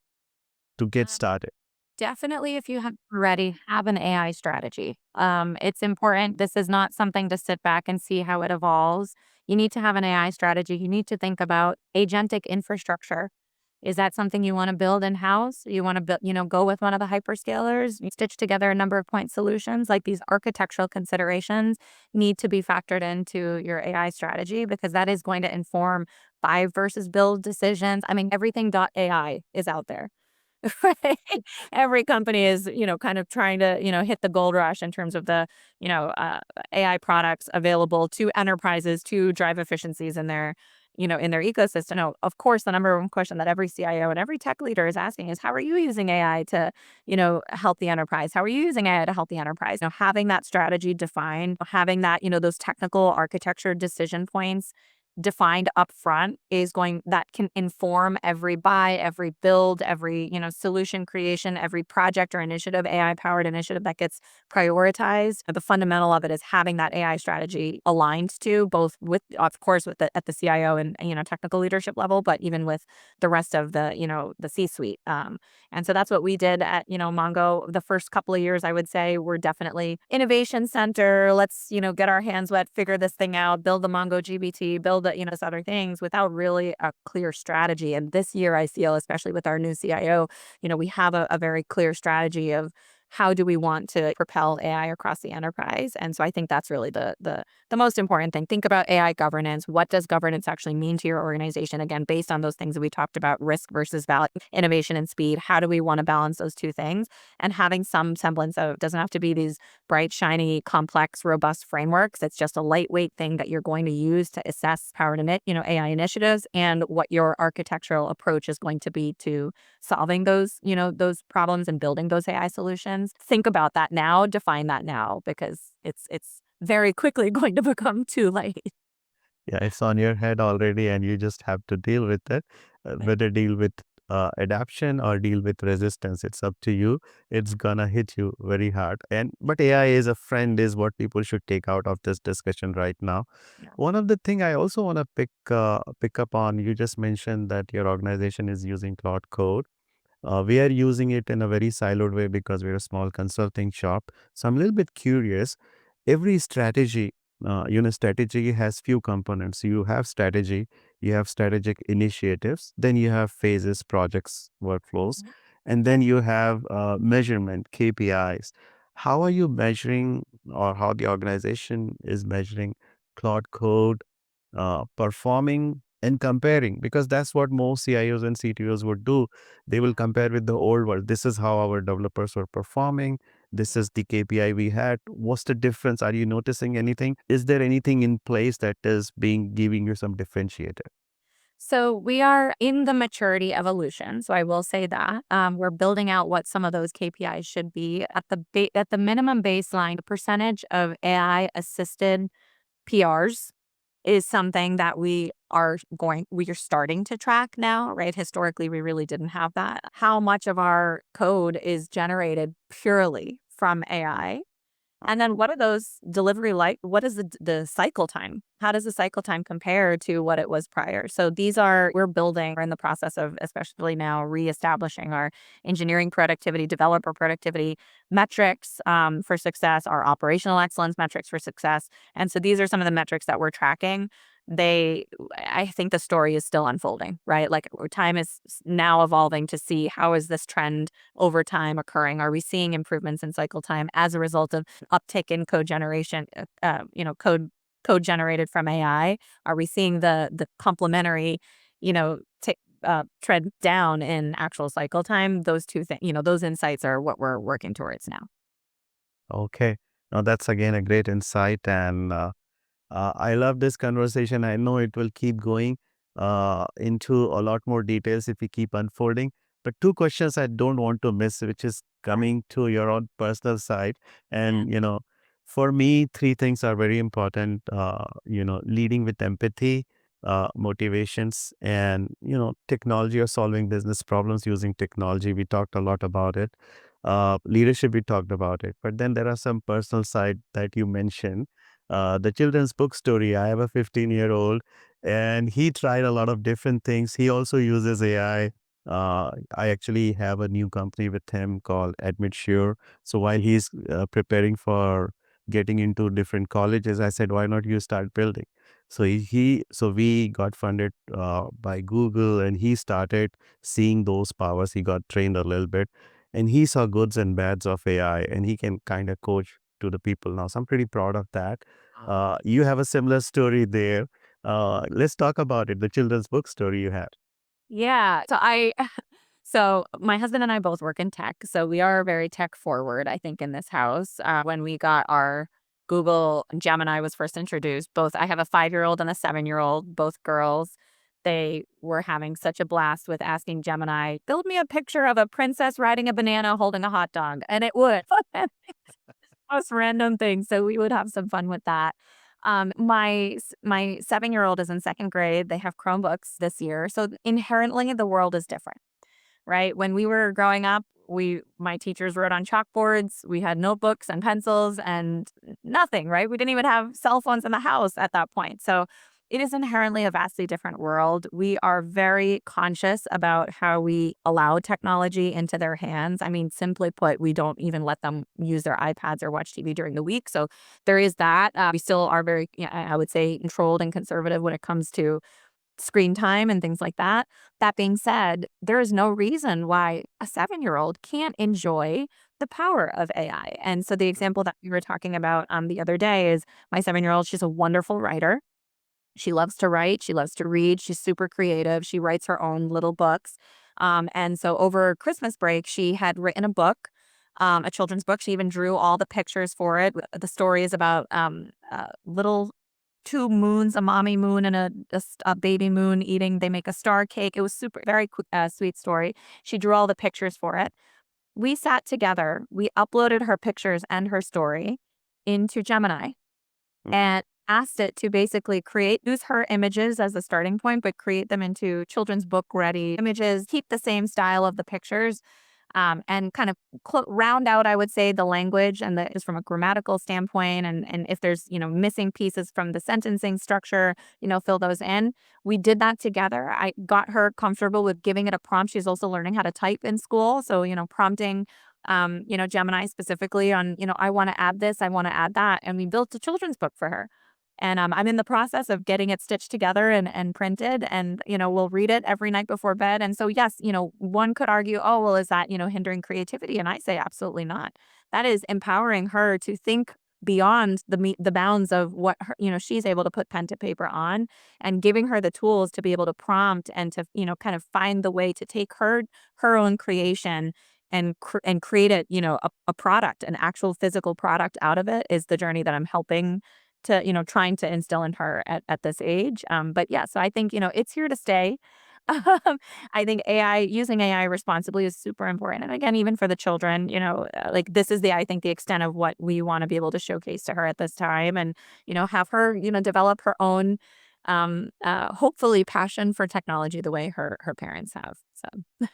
to get Um, started? Definitely, if you have already have an AI strategy. It's important. This is not something to sit back and see how it evolves. You need to have an AI strategy. You need to think about agentic infrastructure. Is that something you want to build in house? You want to build, go with one of the hyperscalers, you stitch together a number of point solutions. Like these architectural considerations need to be factored into your AI strategy because that is going to inform buy versus build decisions. I mean, everything AI is out there. Right? Every company is, kind of trying to, hit the gold rush in terms of the, AI products available to enterprises to drive efficiencies in their ecosystem. Now, of course, the number one question that every CIO and every tech leader is asking is, how are you using AI to, help the enterprise? How are you using AI to help the enterprise? Having that strategy defined, having that, those technical architecture decision points defined upfront is going that can inform every buy, every build, every, solution creation, every project or initiative, AI powered initiative that gets prioritized. The fundamental of it is having that AI strategy aligned to both with, of course, with at the CIO and, technical leadership level, but even with the rest of the, the C-suite. And so that's what we did at, Mongo. The first couple of years, I would say, we're definitely innovation center. Let's, get our hands wet, figure this thing out, build the Mongo GBT, build this other things without really a clear strategy. And this year I feel, especially with our new CIO, we have a very clear strategy of how do we want to propel AI across the enterprise. And so I think that's really the most important thing. Think about AI governance. What does governance actually mean to your organization? Again, based on those things that we talked about, risk versus value, innovation and speed. How do we want to balance those two things? And having some semblance of, doesn't have to be these bright, shiny, complex, robust frameworks. It's just a lightweight thing that you're going to use to assess powered AI initiatives, and what your architectural approach is going to be to solving those problems and building those AI solutions. Think about that now, define that now, because it's very quickly going to become too late. Yeah, it's on your head already, and you just have to deal with it. Whether deal with adaptation or deal with resistance, it's up to you. It's gonna hit you very hard. And but AI is a friend is what people should take out of this discussion right now. Yeah. One of the thing I also want to pick up on, you just mentioned that your organization is using Cloud Code. We are using it in a very siloed way because we're a small consulting shop. So I'm a little bit curious. Every strategy has few components. You have strategy, you have strategic initiatives, then you have phases, projects, workflows, Mhm. and then you have measurement, KPIs. How are you measuring, or how the organization is measuring Cloud Code performing and comparing? Because that's what most CIOs and CTOs would do. They will compare with the old world. This is how our developers were performing. This is the KPI we had. What's the difference? Are you noticing anything? Is there anything in place that is being giving you some differentiator? So we are in the maturity evolution. So I will say that we're building out what some of those KPIs should be at the minimum baseline. The percentage of AI assisted PRs is something that we are starting to track now, right? Historically, we really didn't have that. How much of our code is generated purely from AI? And then what are those delivery like? What is the cycle time? How does the cycle time compare to what it was prior? So we're in the process of, especially now, reestablishing our engineering productivity, developer productivity metrics for success, our operational excellence metrics for success. And so these are some of the metrics that we're tracking. I think the story is still unfolding, right? Like, time is now evolving to see how is this trend over time occurring. Are we seeing improvements in cycle time as a result of uptick in code generation, code generated from AI? Are we seeing the complementary, trend down in actual cycle time? Those two things, those insights are what we're working towards now. Okay. Now that's again a great insight, and I love this conversation. I know it will keep going into a lot more details if we keep unfolding. But two questions I don't want to miss, which is coming to your own personal side. And, for me, three things are very important, leading with empathy, motivations, and, technology, or solving business problems using technology. We talked a lot about it. Leadership, we talked about it. But then there are some personal side that you mentioned, the children's book story. I have a 15-year-old, and he tried a lot of different things. He also uses AI. I actually have a new company with him called Admit Sure. So while he's preparing for getting into different colleges, I said, why not you start building? So we got funded by Google, and he started seeing those powers. He got trained a little bit, and he saw goods and bads of AI, and he can kind of coach to the people now. So I'm pretty proud of that. You have a similar story there. Let's talk about it. The children's book story you had. Yeah. So my husband and I both work in tech. So we are very tech forward, I think, in this house. When we got our Google Gemini was first introduced, I have a 5-year-old and a 7-year-old, both girls. They were having such a blast with asking Gemini, build me a picture of a princess riding a banana holding a hot dog. And it would. Most random things. So we would have some fun with that. My 7-year-old is in second grade. They have Chromebooks this year. So inherently the world is different, right? When we were growing up, my teachers wrote on chalkboards. We had notebooks and pencils and nothing, right? We didn't even have cell phones in the house at that point. So it is inherently a vastly different world. We are very conscious about how we allow technology into their hands. I mean, simply put, we don't even let them use their iPads or watch TV during the week. So there is that. We still are very, yeah, I would say, controlled and conservative when it comes to screen time and things like that. That being said, there is no reason why a 7-year-old can't enjoy the power of AI. And so the example that we were talking about the other day is my 7-year-old. She's a wonderful writer. She loves to write. She loves to read. She's super creative. She writes her own little books. And so over Christmas break, she had written a book, a children's book. She even drew all the pictures for it. The story is about little two moons, a mommy moon and a baby moon eating. They make a star cake. It was super, very sweet story. She drew all the pictures for it. We sat together. We uploaded her pictures and her story into Gemini Mm. and asked it to basically use her images as the starting point, but create them into children's book ready images, keep the same style of the pictures, and kind of round out, I would say, the language and the just from a grammatical standpoint, and if there's missing pieces from the sentencing structure, fill those in. We did that together. I got her comfortable with giving it a prompt. She's also learning how to type in school, so prompting. Gemini specifically on, I want to add this, I want to add that. And we built a children's book for her. And I'm in the process of getting it stitched together and printed. And, we'll read it every night before bed. And so, yes, one could argue, oh, well, is that, hindering creativity? And I say, absolutely not. That is empowering her to think beyond the bounds of what her, she's able to put pen to paper on, and giving her the tools to be able to prompt and to, kind of find the way to take her own creation and create a product, an actual physical product out of it, is the journey that I'm helping to, trying to instill in her at this age. But yeah, so I think, it's here to stay. I think using AI responsibly is super important. And again, even for the children, like this is I think the extent of what we want to be able to showcase to her at this time, and, have her, develop her own, hopefully passion for technology the way her parents have. So.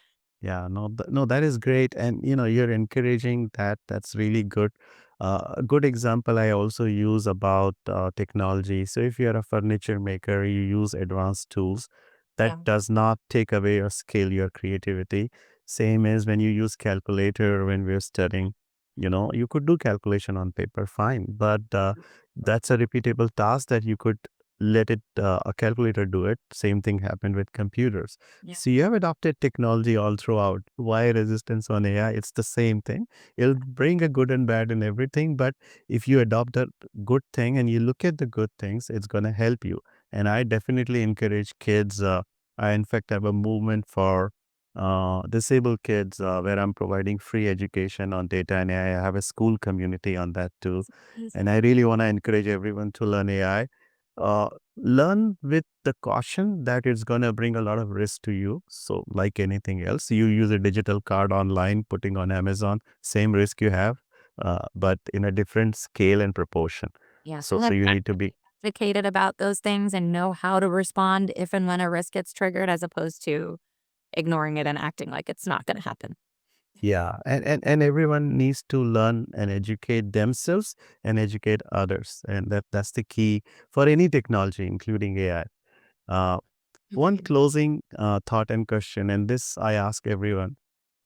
Yeah, no, no, that is great, and you're encouraging that. That's really good. A good example I also use about technology. So if you're a furniture maker, you use advanced tools. That Yeah. does not take away your skill, your creativity. Same as when you use calculator when we're studying. You could do calculation on paper, fine, but that's a repeatable task that you could let it a calculator do it. Same thing happened with computers. Yeah. So you have adopted technology all throughout. Why resistance on AI? It's the same thing. It'll bring a good and bad in everything, but if you adopt a good thing and you look at the good things, it's going to help you. And I definitely encourage kids. I in fact have a movement for disabled kids where I'm providing free education on data and AI. I have a school community on that too, and I really want to encourage everyone to learn AI. Learn with the caution that it's going to bring a lot of risk to you. So like anything else, you use a digital card online, putting on Amazon, same risk you have, but in a different scale and proportion. Yes, So you need to be. educated about those things and know how to respond if and when a risk gets triggered, as opposed to ignoring it and acting like it's not going to happen. Yeah, and everyone needs to learn and educate themselves and educate others, and that's the key for any technology, including AI. Uh, One closing thought and question, and this I ask everyone.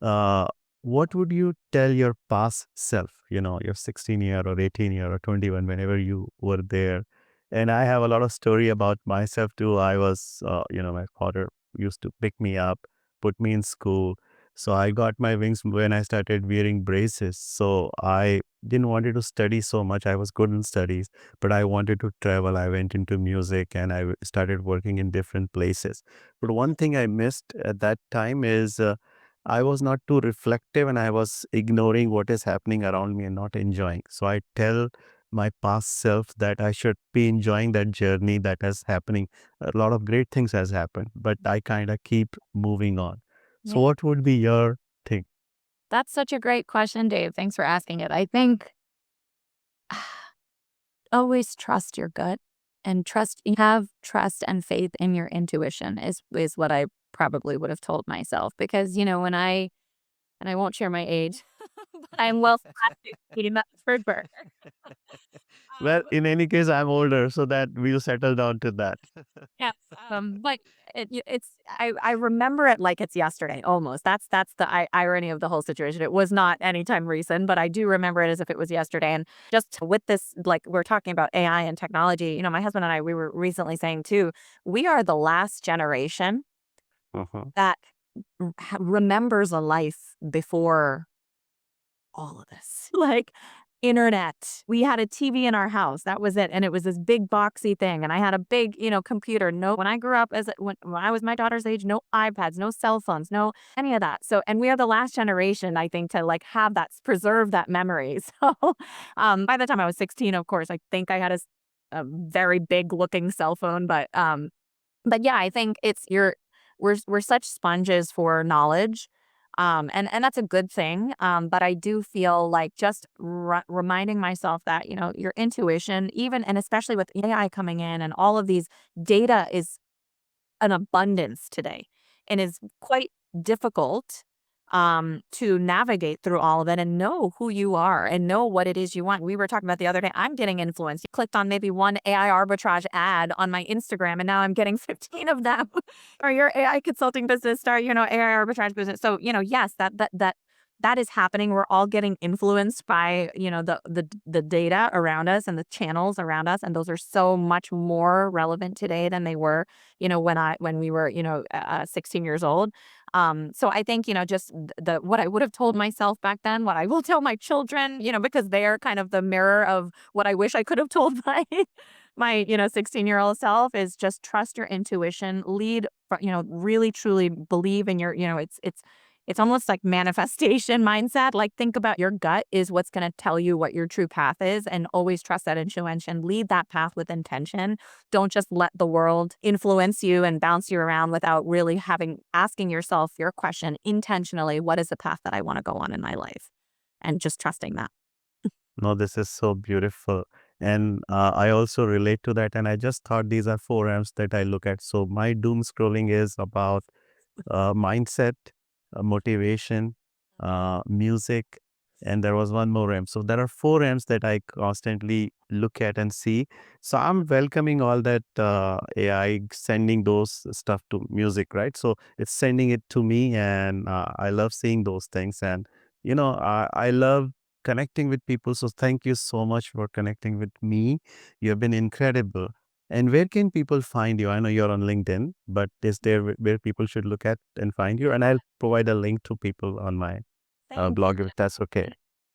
Uh, what would you tell your past self, your 16-year or 18-year or 21, whenever you were there? And I have a lot of story about myself too. I was, my father used to pick me up, put me in school. So I got my wings when I started wearing braces. So I didn't want to study so much. I was good in studies, but I wanted to travel. I went into music and I started working in different places. But one thing I missed at that time is I was not too reflective and I was ignoring what is happening around me and not enjoying. So I tell my past self that I should be enjoying that journey that is happening. A lot of great things has happened, but I kind of keep moving on. So Yeah. what would be your thing? That's such a great question, Dave. Thanks for asking it. I think always trust your gut, and have trust and faith in your intuition is what I probably would have told myself, because when and I won't share my age, but I'm well eating that for sure. Well, in any case, I'm older, so that we'll settle down to that. Yeah, but I remember it like it's yesterday almost. That's the irony of the whole situation. It was not anytime recent, but I do remember it as if it was yesterday. And just with this, like we're talking about AI and technology, my husband and I, we were recently saying too, we are the last generation Uh-huh. that remembers a life before all of this. Like internet. We had a TV in our house. That was it. And it was this big boxy thing. And I had a big, computer. No, when I grew up when I was my daughter's age, no iPads, no cell phones, no any of that. So, and we are the last generation, I think, to like have that, preserve that memory. So, by the time I was 16, of course, I think I had a very big looking cell phone, but yeah, I think we're such sponges for knowledge. And that's a good thing. But I do feel like just reminding myself that, your intuition, even and especially with AI coming in and all of these data is an abundance today and is quite difficult to navigate through all of it and know who you are and know what it is you want. We were talking about the other day, I'm getting influenced. You clicked on maybe one AI arbitrage ad on my Instagram and now I'm getting 15 of them. Or your AI consulting business, start, AI arbitrage business. So, yes, that is happening. We're all getting influenced by, the data around us and the channels around us. And those are so much more relevant today than they were, when we were, 16 years old. So I think, just the what I would have told myself back then, what I will tell my children, because they are kind of the mirror of what I wish I could have told my 16-year-old self is just trust your intuition, lead, really truly believe in your, it's almost like manifestation mindset. Like think about your gut is what's going to tell you what your true path is and always trust that intuition. Lead that path with intention. Don't just let the world influence you and bounce you around without really asking yourself your question intentionally, what is the path that I want to go on in my life? And just trusting that. No, this is so beautiful. And I also relate to that. And I just thought these are four M's that I look at. So my doom scrolling is about mindset, motivation, music, and there was one more M. So there are four M's that I constantly look at and see. So I'm welcoming all that AI sending those stuff to music, right? So it's sending it to me, and I love seeing those things. And I love connecting with people. So thank you so much for connecting with me. You have been incredible. And where can people find you? I know you're on LinkedIn, but is there where people should look at and find you? And I'll provide a link to people on my Thank blog if that's okay.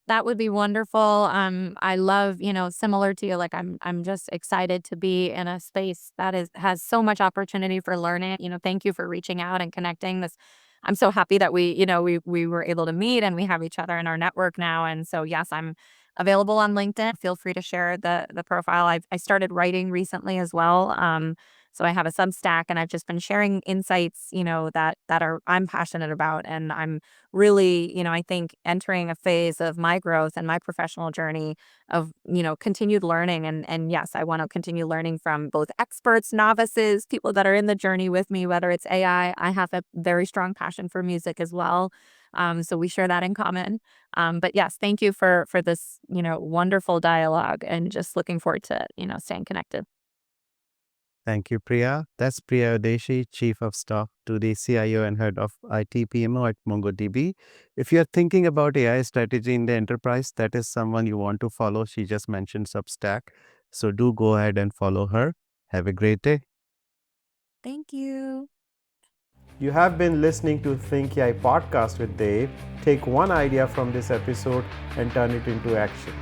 That would be wonderful. I love, similar to you, like I'm just excited to be in a space that has so much opportunity for learning. Thank you for reaching out and connecting. I'm so happy that we were able to meet and we have each other in our network now. And so yes, I'm available on LinkedIn. Feel free to share the profile. I started writing recently as well. So I have a Substack and I've just been sharing insights, that are I'm passionate about. And I'm really, I think entering a phase of my growth and my professional journey of, continued learning. And yes, I want to continue learning from both experts, novices, people that are in the journey with me, whether it's AI. I have a very strong passion for music as well. So we share that in common. But yes, thank you for this, wonderful dialogue and just looking forward to, staying connected. Thank you, Priya. That's Priya Udeshi, Chief of Staff to the CIO and Head of IT PMO at MongoDB. If you're thinking about AI strategy in the enterprise, that is someone you want to follow. She just mentioned Substack. So do go ahead and follow her. Have a great day. Thank you. You have been listening to Think AI podcast with Dave. Take one idea from this episode and turn it into action.